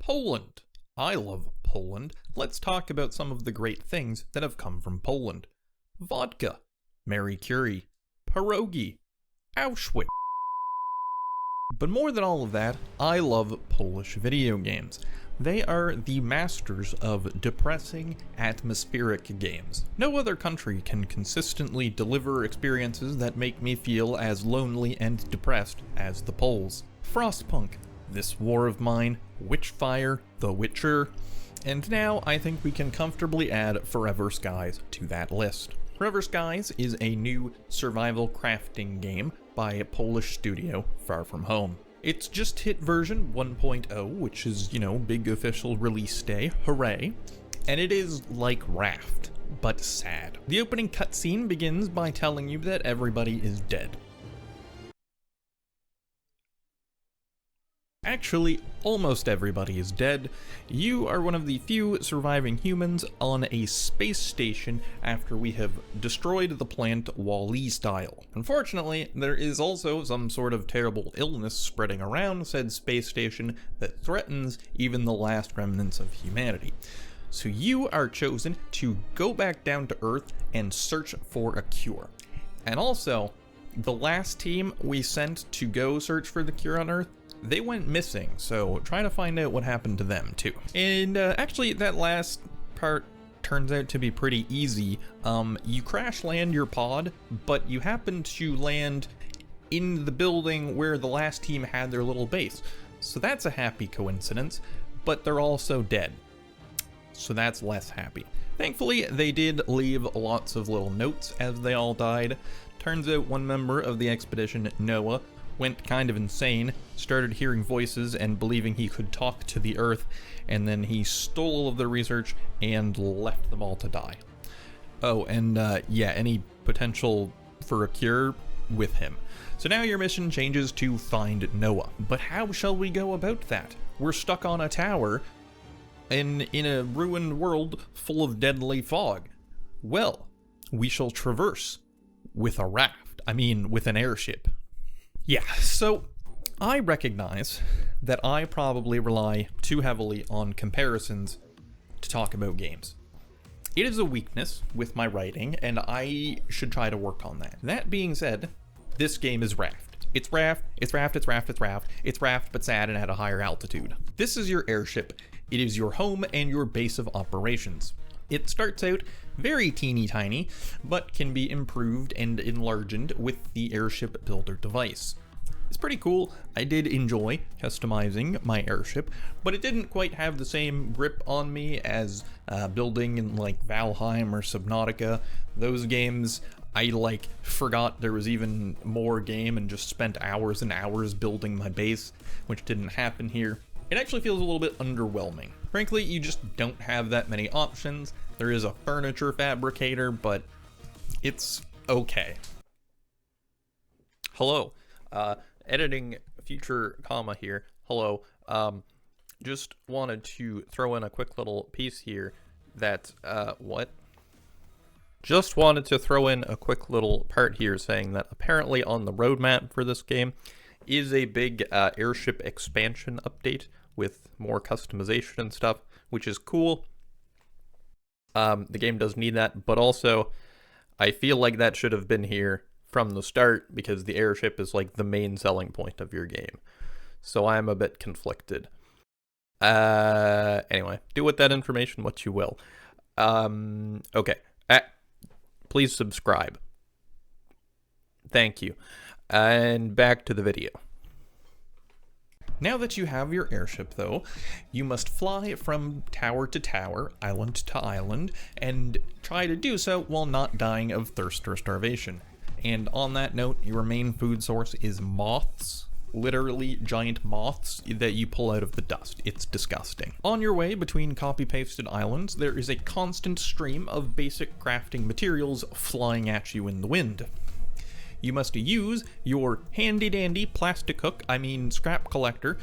Poland. I love Poland. Let's talk about some of the great things that have come from Poland. Vodka, Marie Curie, pierogi, Auschwitz. But more than all of that, I love Polish video games. They are the masters of depressing, atmospheric games. No other country can consistently deliver experiences that make me feel as lonely and depressed as the Poles. Frostpunk, This War of Mine, Witchfire, The Witcher, and now I think we can comfortably add Forever Skies to that list. Forever Skies is a new survival crafting game by a Polish studio, Far From Home. It's just hit version 1.0, which is, big official release day, hooray. And it is like Raft, but sad. The opening cutscene begins by telling you that everybody is dead. Actually, almost everybody is dead. You are one of the few surviving humans on a space station after we have destroyed the planet Wall-E style. Unfortunately, there is also some sort of terrible illness spreading around said space station that threatens even the last remnants of humanity. So you are chosen to go back down to Earth and search for a cure. And also, the last team we sent to go search for the cure on Earth, they went missing, so try to find out what happened to them too. And actually, that last part turns out to be pretty easy. You crash land your pod, but you happen to land in the building where the last team had their little base. So that's a happy coincidence, but they're also dead. So that's less happy. Thankfully, they did leave lots of little notes as they all died. Turns out one member of the expedition, Noah, went kind of insane, started hearing voices and believing he could talk to the Earth, and then he stole all of their research and left them all to die. Oh, and any potential for a cure with him. So now your mission changes to find Noah. But how shall we go about that? We're stuck on a tower in a ruined world full of deadly fog. Well, we shall traverse with a raft. With an airship. Yeah, so I recognize that I probably rely too heavily on comparisons to talk about games. It is a weakness with my writing, and I should try to work on that. That being said, this game is Raft. It's Raft, but sad and at a higher altitude. This is your airship. It is your home and your base of operations. It starts out very teeny tiny, but can be improved and enlarged with the airship builder device. It's pretty cool. I did enjoy customizing my airship, but it didn't quite have the same grip on me as building in like Valheim or Subnautica. Those games, I forgot there was even more game and just spent hours and hours building my base, which didn't happen here. It actually feels a little bit underwhelming. Frankly, you just don't have that many options. There is a furniture fabricator, but it's okay. Hello. Editing future comma here. Hello. Just wanted to throw in a quick little piece here that, Just wanted to throw in a quick little part here saying that apparently on the roadmap for this game is a big airship expansion update with more customization and stuff, which is cool. The game does need that, but also I feel like that should have been here from the start because the airship is like the main selling point of your game. So I'm a bit conflicted. Anyway, do with that information what you will. Okay. Please subscribe. Thank you. And back to the video. Now that you have your airship, though, you must fly from tower to tower, island to island, and try to do so while not dying of thirst or starvation. And on that note, your main food source is moths. Literally giant moths that you pull out of the dust. It's disgusting. On your way between copy-pasted islands, there is a constant stream of basic crafting materials flying at you in the wind. You must use your handy-dandy scrap collector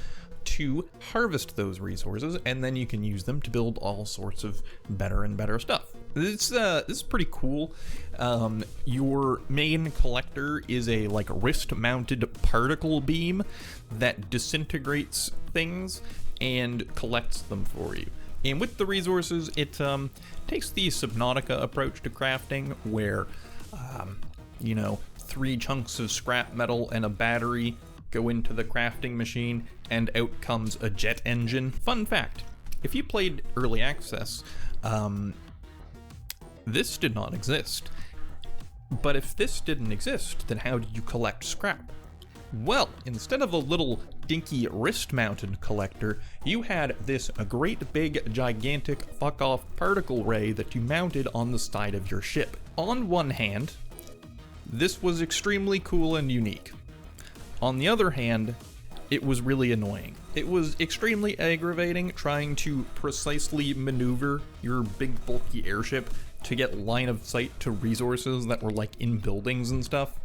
to harvest those resources, and then you can use them to build all sorts of better and better stuff. This is pretty cool. Your main collector is a wrist-mounted particle beam that disintegrates things and collects them for you. And with the resources, it takes the Subnautica approach to crafting, where, 3 chunks of scrap metal and a battery go into the crafting machine, and out comes a jet engine. Fun fact, if you played Early Access, this did not exist. But if this didn't exist, then how did you collect scrap? Well, instead of a little dinky wrist-mounted collector, you had this great big gigantic fuck-off particle ray that you mounted on the side of your ship. On one hand, this was extremely cool and unique. On the other hand, it was really annoying. It was extremely aggravating trying to precisely maneuver your big bulky airship to get line of sight to resources that were like in buildings and stuff.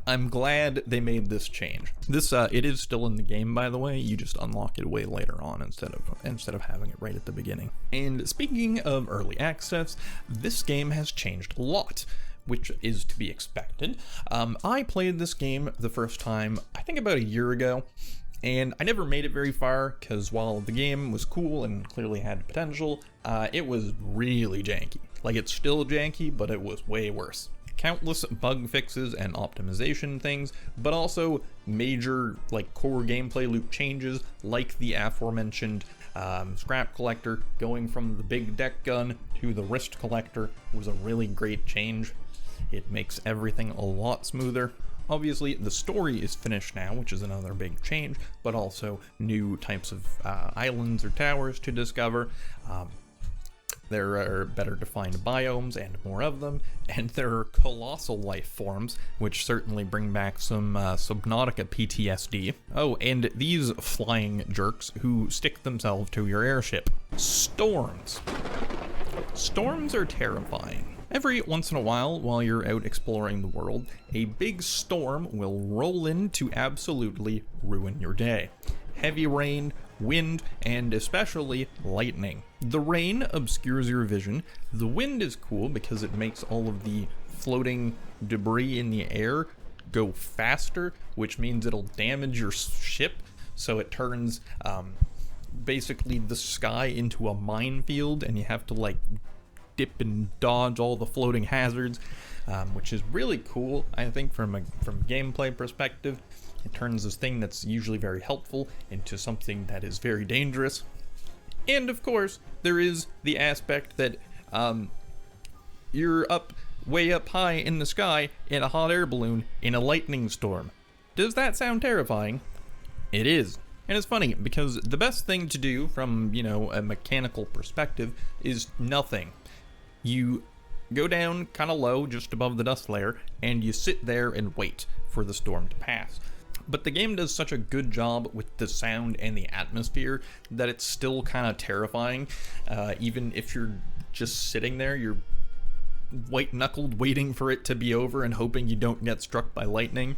I'm glad they made this change. This it is still in the game, by the way. You just unlock it way later on instead of having it right at the beginning. And speaking of early access, this game has changed a lot, which is to be expected. I played this game the first time, I think about a year ago, and I never made it very far because while the game was cool and clearly had potential, it was really janky. Like, it's still janky, but it was way worse. Countless bug fixes and optimization things, but also major core gameplay loop changes, like the aforementioned scrap collector. Going from the big deck gun to the wrist collector was a really great change. It makes everything a lot smoother. Obviously, the story is finished now, which is another big change, but also new types of islands or towers to discover. There are better defined biomes and more of them, and there are colossal life forms, which certainly bring back some Subnautica PTSD. Oh, and these flying jerks who stick themselves to your airship. Storms. Storms are terrifying. Every once in a while you're out exploring the world, a big storm will roll in to absolutely ruin your day. Heavy rain, wind, and especially lightning. The rain obscures your vision. The wind is cool because it makes all of the floating debris in the air go faster, which means it'll damage your ship, so it turns basically the sky into a minefield, and you have to dip and dodge all the floating hazards, which is really cool, I think, from a gameplay perspective. It turns this thing that's usually very helpful into something that is very dangerous. And of course, there is the aspect that you're way up high in the sky in a hot air balloon in a lightning storm. Does that sound terrifying? It is. And it's funny because the best thing to do from, a mechanical perspective is nothing. You go down kind of low, just above the dust layer, and you sit there and wait for the storm to pass. But the game does such a good job with the sound and the atmosphere that it's still kind of terrifying. Even if you're just sitting there, you're white-knuckled waiting for it to be over and hoping you don't get struck by lightning.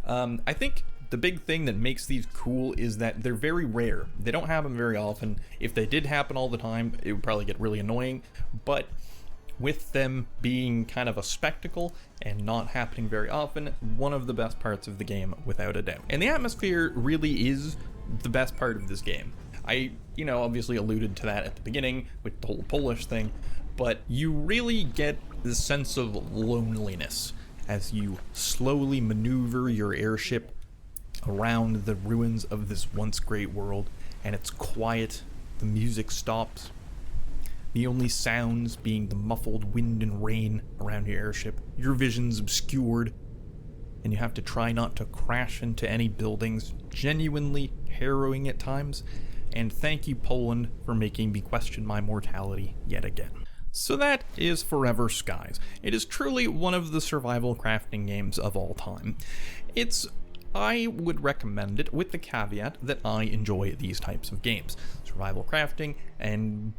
I think the big thing that makes these cool is that they're very rare. They don't happen very often. If they did happen all the time, it would probably get really annoying. But with them being kind of a spectacle and not happening very often, one of the best parts of the game, without a doubt. And the atmosphere really is the best part of this game. I, obviously alluded to that at the beginning with the whole Polish thing, but you really get this sense of loneliness as you slowly maneuver your airship around the ruins of this once great world, and it's quiet, the music stops. The only sounds being the muffled wind and rain around your airship. Your vision's obscured, and you have to try not to crash into any buildings. Genuinely harrowing at times, and thank you, Poland, for making me question my mortality yet again. So that is Forever Skies. It is truly one of the survival crafting games of all time. I would recommend it with the caveat that I enjoy these types of games. Survival crafting and,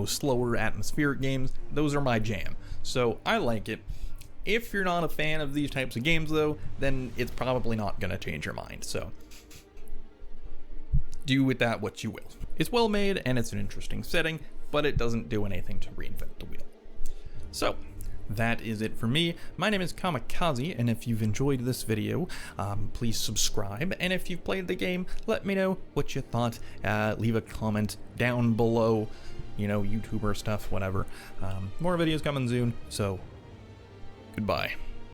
slower atmospheric games, those are my jam. So I like it. If you're not a fan of these types of games, though, then it's probably not going to change your mind. So do with that what you will. It's well made and it's an interesting setting, but it doesn't do anything to reinvent the wheel. So that is it for me. My name is Kamikaze, and if you've enjoyed this video, please subscribe. And if you've played the game, let me know what you thought. Leave a comment down below, you know, YouTuber stuff, whatever. More videos coming soon, so goodbye.